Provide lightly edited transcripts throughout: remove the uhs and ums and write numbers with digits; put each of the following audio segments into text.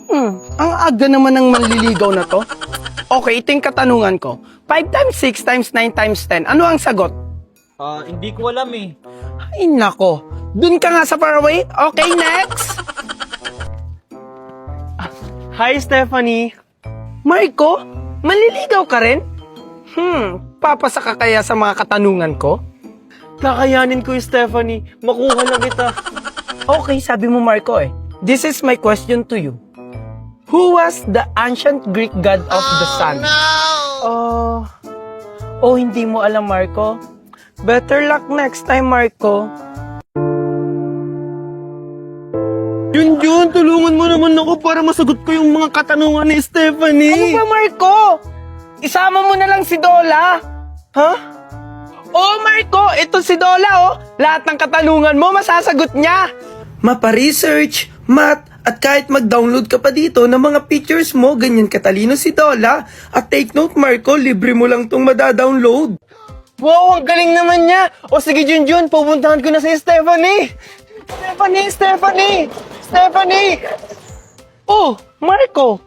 Ang aga naman ng manliligaw na to. Okay, ito yung katanungan ko. 5 times 6 times 9 times 10. Ano ang sagot? Hindi ko alam eh. Ay nako. Dun ka nga sa faraway. Okay, next. Hi, Stephanie. Marco, manliligaw ka rin? Papasa ka kaya sa mga katanungan ko? Kakayanin ko yung Stephanie. Makuha na kita. Okay, sabi mo Marco eh. This is my question to you. Who was the ancient Greek god of the sun? Oh, hindi mo alam Marco? Better luck next time, Marco. Junjun, tulungan mo naman ako para masagot ko yung mga katanungan ni Stephanie. Ano ba, Marco? Isama mo na lang si Dola. Ha? Oh, Marco, ito si Dola, oh. Lahat ng katanungan mo, masasagot niya. Mapa-research, math, at kahit mag-download ka pa dito ng mga pictures mo, ganyan katalino si Dola. At take note, Marco, libre mo lang tong madadownload. Wow, ang galing naman niya. O sige, Junjun, pupuntahan ko na si Stephanie. Stephanie! Oh, Marco,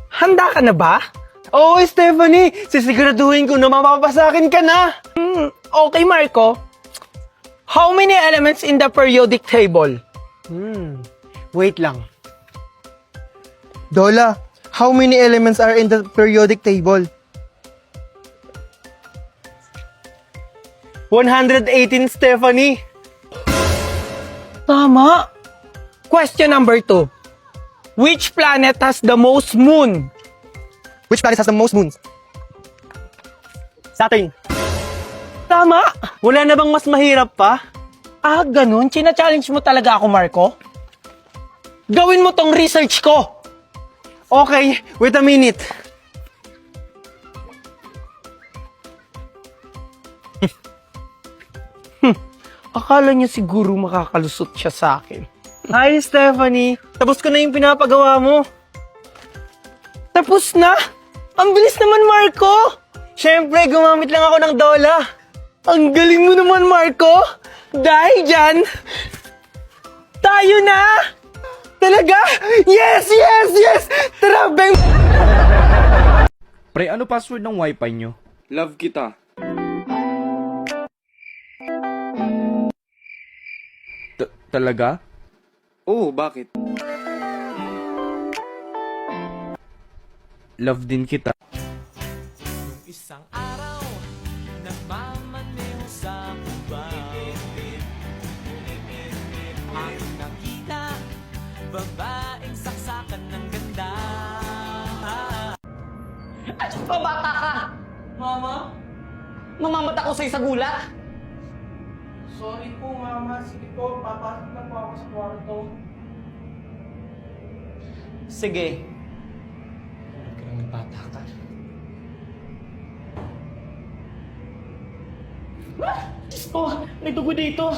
handa ka na ba? Oo, Stephanie, sisiguraduhin ko na mapapasakin ka na. Okay, Marco. How many elements in the periodic table? Wait lang. Dola, how many elements are in the periodic table? 118, Stephanie. Tama. Question number 2. Which planet has the most moon? Which planet has the most moons? Saturn. Tama. Wala na bang mas mahirap pa? Ganun? China-challenge mo talaga ako, Marco? Gawin mo tong research ko. Okay, wait a minute. Akala niya siguro makakalusot siya sa akin. Hi, Stephanie. Tapos ko na yung pinapagawa mo. Tapos na? Ang bilis naman, Marco. Siyempre, gumamit lang ako ng Dola. Ang galing mo naman, Marco. Dahil dyan, tayo na! Talaga? Yes! Tara, bang! Pre, ano password ng wifi nyo? Love kita. Talaga? Oo, bakit? Love din kita. Isang araw, nagmamaneho sa kubang ang nakita, babaeng saksakan ng ganda. At yung pabata ka! Mama? Mamamata ko sa'yo sa gulat! Sorry po, Mama. Sige po, papasok na po ako sa kwarto. Sige. Huwag ka nang bata ka. Diyos ko! May dugo dito!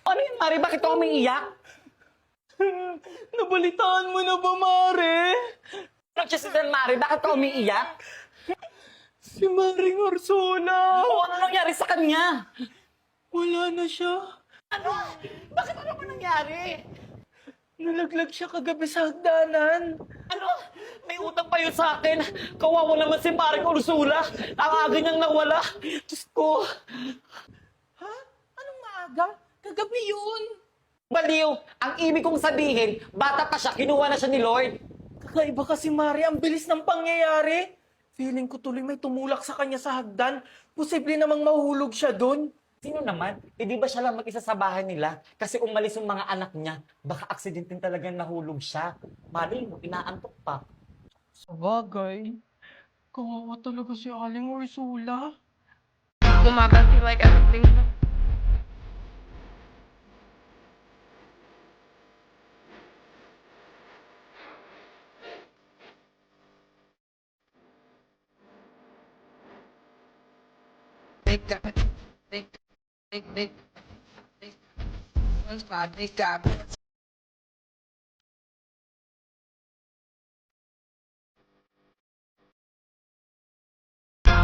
Ano yun, Mari? Bakit ako umiiyak? Nabalitaan mo na ba, Mare? Nagsisitan, Mari? Bakit ako umiiyak? Si Maring Ursula. O ano nangyari sa kanya? Wala na siya. Ano? Bakit ano ba nangyari? Nalaglag siya kagabi sa hagdanan. Ano? May utang pa yun sa akin. Kawawa naman si Maring Ursula. Ang aga niyang nawala. Diyos ko. Ha? Anong maaga? Kagabi yun. Baliw! Ang ibig kong sabihin, bata pa siya, kinuha na siya ni Lord. Kakaiba kasi, Mari. Ang bilis ng pangyayari. Feeling ko tuloy may tumulak sa kanya sa hagdan. Posible namang mahuhulog siya dun. Sino naman? Eh di ba siya lang mag-isa sa bahay nila? Kasi umalis yung mga anak niya. Baka aksidente talagang nahulog siya. Mali mo, inaantok pa. Sa bagay, kawawa talaga si Aling Ursula. Gumaba feel like everything. Big. One's my big guy.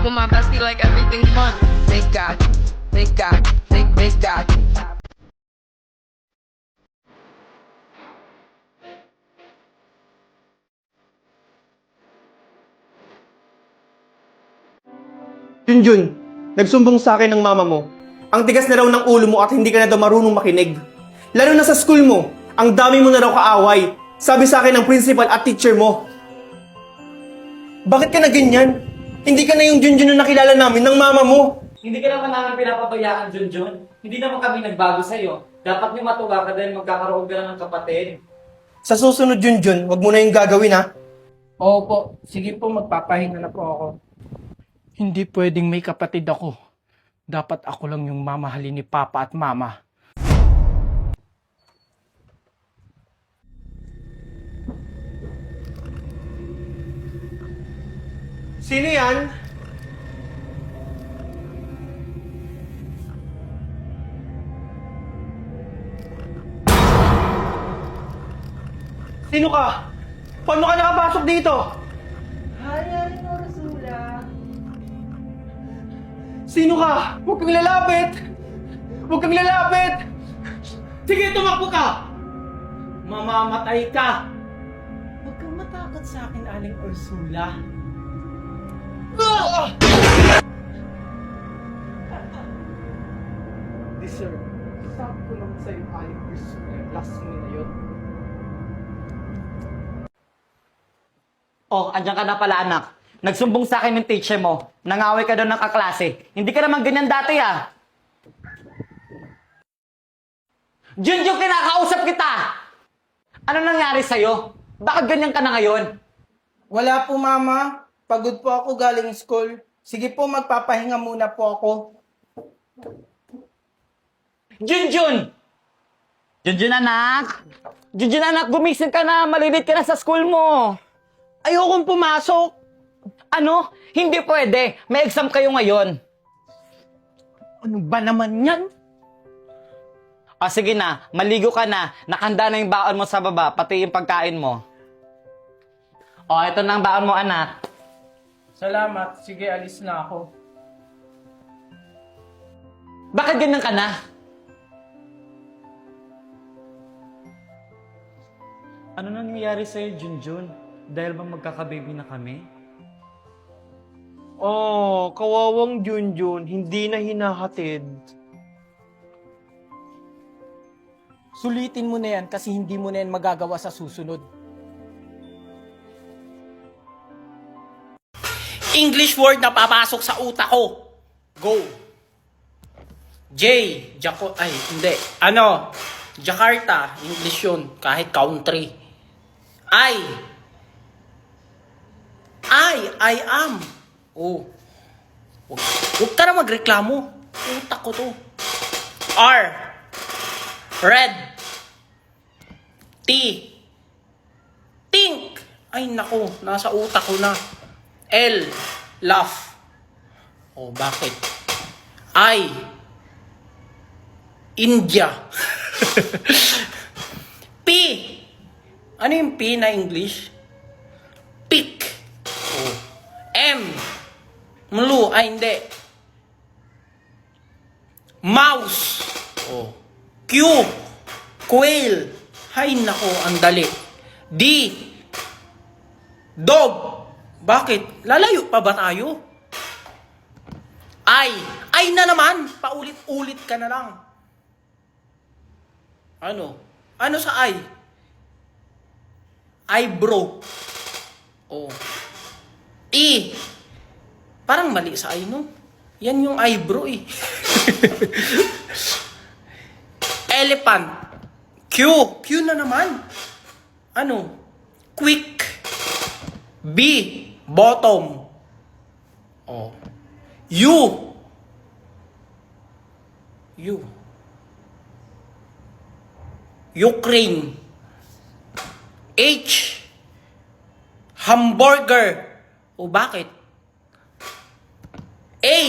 Do my best, be like everything fun. got, they got, they got. Junjun, nagsumbong sa akin ng mama mo. Ang tigas na raw ng ulo mo at hindi ka na daw marunong makinig. Lalo na sa school mo, ang dami mo na raw kaaway. Sabi sa akin ng principal at teacher mo. Bakit ka na ganyan? Hindi ka na yung Junjun na nakilala namin ng mama mo. Hindi ka naman namin pinapabayaan, Junjun. Hindi naman kami nagbago sa'yo. Dapat niyo matuwa ka dahil magkakaroon ka na ng kapatid. Sa susunod, Junjun, wag mo na yung gagawin ha. Opo, sige po, magpapahinga na po ako. Hindi pwedeng may kapatid ako. Dapat ako lang yung mamahalin ni Papa at Mama. Sino yan? Sino ka? Paano ka nakapasok dito? Sino ka? Huwag kang lalapit! Huwag kang lalapit! Sige, tumakbo ka! Mamamatay ka! Huwag kang matakot sa akin, Aling Ursula. Ah! Deserve. Sabi ko lang sa'yo, Aling Ursula. Last mo na yun. Oh, andyan ka na pala, anak. Nagsumbong sa akin ng teacher mo. Nangaway ka daw ng kaklase. Hindi ka naman ganyan dati, ah. Junjun, kinakausap kita! Ano nangyari sa'yo? Bakit ganyan ka na ngayon? Wala po, Mama. Pagod po ako galing school. Sige po, magpapahinga muna po ako. Junjun! Junjun, anak! Junjun, anak, gumising ka na. Malilit ka na sa school mo. Ayokong pumasok. Ano? Hindi pwede. May exam kayo ngayon. Ano ba naman yan? O sige na, maligo ka na. Nakanda na yung baon mo sa baba, pati yung pagkain mo. O, ito na ang baon mo, anak. Salamat. Sige, alis na ako. Bakit ganyan ka na? Ano nangyayari sa'yo, Junjun? Dahil ba magkakababy na kami? Oh, kawawang Junjun, hindi na hinahatid. Sulitin mo na yan kasi hindi mo na yan magagawa sa susunod. English word na papasok sa utak ko. Go. Hindi. Jakarta. English yun. Kahit country. I am. Oh. Huwag ka na magreklamo. Utak ko to. R. Red. T. Think. Ay nako, nasa utak ko na. L. Laugh. Oh, bakit? I. India. P. Ano yung P na English? Pick. Oh. M. Mlu. Ay, hindi. Mouse. Oh. Q. Quail. Hay nako, ang dali. D. Dog. Bakit? Lalayo pa ba tayo? Ay na naman. Paulit-ulit ka na lang. Ano? Ano sa I? Eyebrow. Oh. E. Parang mali sa I, no? Yan yung eyebrow, eh. Elephant. Q. Q na naman. Ano? Quick. B. Bottom. Oh. U. Ukraine. H. Hamburger. O bakit? A.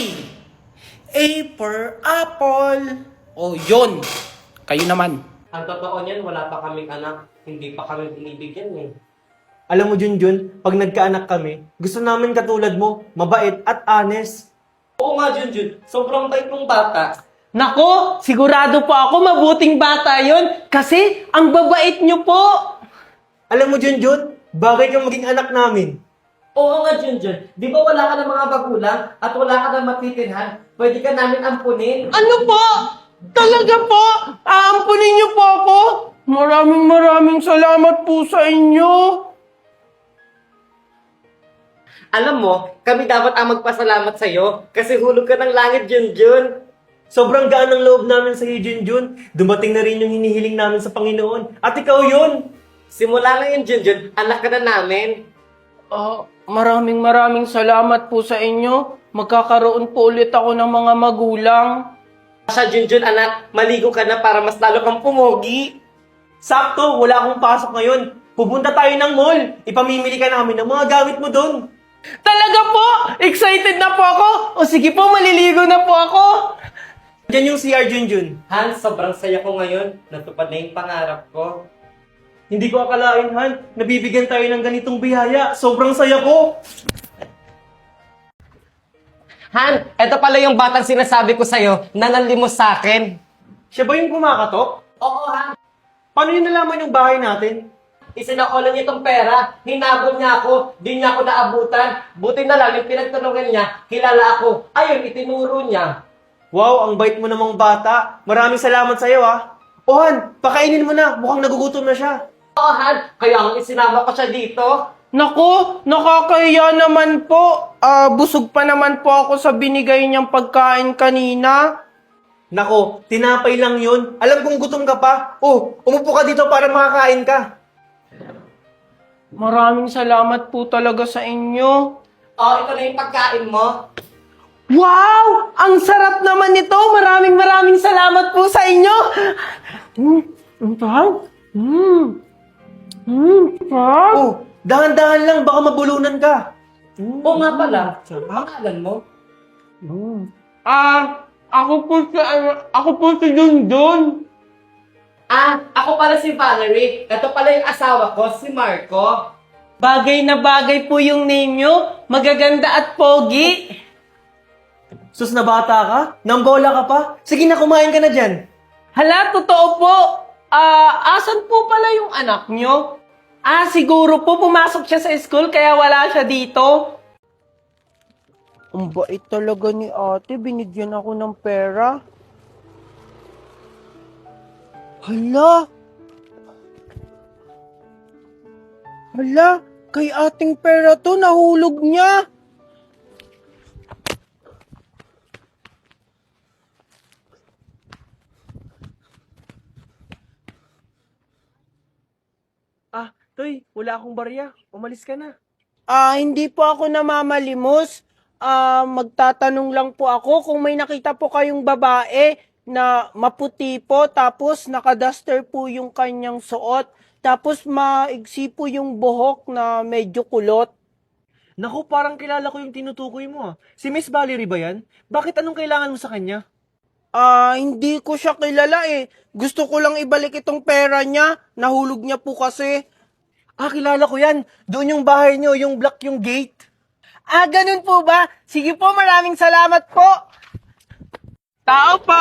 A for apple. O yun. Kayo naman. Ang totoo niyan, wala pa kaming anak. Hindi pa kami binibigyan eh. Alam mo, Junjun, pag nagkaanak kami, gusto namin katulad mo, mabait at honest. Oo nga, Junjun. Sobrang bait mong bata. Nako, sigurado po ako mabuting bata yon kasi ang babait nyo po. Alam mo, Junjun, bagay kang maging anak namin. Oo nga, Junjun. Di ba wala ka ng mga magulang at wala ka ng matitirhan? Pwede ka namin ampunin. Ano po? Talaga po? Aampunin niyo po ako? Maraming salamat po sa inyo. Alam mo, kami dapat ang magpasalamat sa'yo kasi hulog ka ng langit, Junjun. Sobrang gaan ng loob namin sa iyo, Junjun. Dumating na rin yung hinihiling namin sa Panginoon. At ikaw yun! Simula na yun, Junjun. Anak ka na namin. Maraming salamat po sa inyo. Magkakaroon po ulit ako ng mga magulang. Siya, Junjun, anak, maligo ka na para mas lalo kang pumogi. Sakto, wala akong pasok ngayon. Pupunta tayo ng mall. Ipamimili ka namin ng mga gamit mo doon. Talaga po? Excited na po ako? O sige po, maliligo na po ako. Diyan yung CR, Junjun. Han, sobrang saya ko ngayon. Natupad na yung pangarap ko. Hindi ko akalain, Han. Nabibigyan tayo ng ganitong biyaya. Sobrang saya ko. Han, eto pala yung batang sinasabi ko sa'yo na nanlimos sa akin. Siya ba yung kumakatok? Oo, Han. Paano yun nalaman yung bahay natin? Isinakolan niya itong pera. Hinabol niya ako. Di niya ako naabutan. Buti na lang yung pinagtulungan niya. Kilala ako. Ayun, itinuro niya. Wow, ang bait mo namang bata. Maraming salamat sa'yo, ah. O, Han, pakainin mo na. Mukhang nagugutom na siya. Oo, Han. Kaya ang isinama ko siya dito. Naku, nakakahiya naman po. Busog pa naman po ako sa binigay niyang pagkain kanina. Nako, tinapay lang yun. Alam kong gutom ka pa. Oh, umupo ka dito para makakain ka. Maraming salamat po talaga sa inyo. Oh, ito na yung pagkain mo. Wow! Ang sarap naman nito! Maraming salamat po sa inyo! Ang sarap! Sarap! Oh, dahan-dahan lang, baka mabulunan ka. Oo nga pala. Pangalan mo? Ako po si Dundun. Ako pala si Valerie. Ito pala yung asawa ko, si Marco. Bagay na bagay po yung name nyo. Magaganda at pogi. Sus na bata ka? Nambola ka pa? Sige na, kumain ka na dyan. Hala, totoo po. Asan po pala yung anak nyo? Siguro po pumasok siya sa school kaya wala siya dito. Ang bait talaga ni ate. Binigyan ako ng pera. Hala! Kay ating pera to, nahulog niya. Toy, wala akong barya. Umalis ka na. Hindi po ako namamalimos. Magtatanong lang po ako kung may nakita po kayong babae na maputi po, tapos nakaduster po yung kanyang suot, tapos maigsi po yung buhok na medyo kulot. Naku, parang kilala ko yung tinutukoy mo, ah. Si Miss Valerie ba yan? Bakit anong kailangan mo sa kanya? Hindi ko siya kilala eh. Gusto ko lang ibalik itong pera niya. Nahulog niya po kasi. Kilala ko yan. Doon yung bahay niyo, yung block yung gate. Ganun po ba? Sige po, maraming salamat po. Tao po!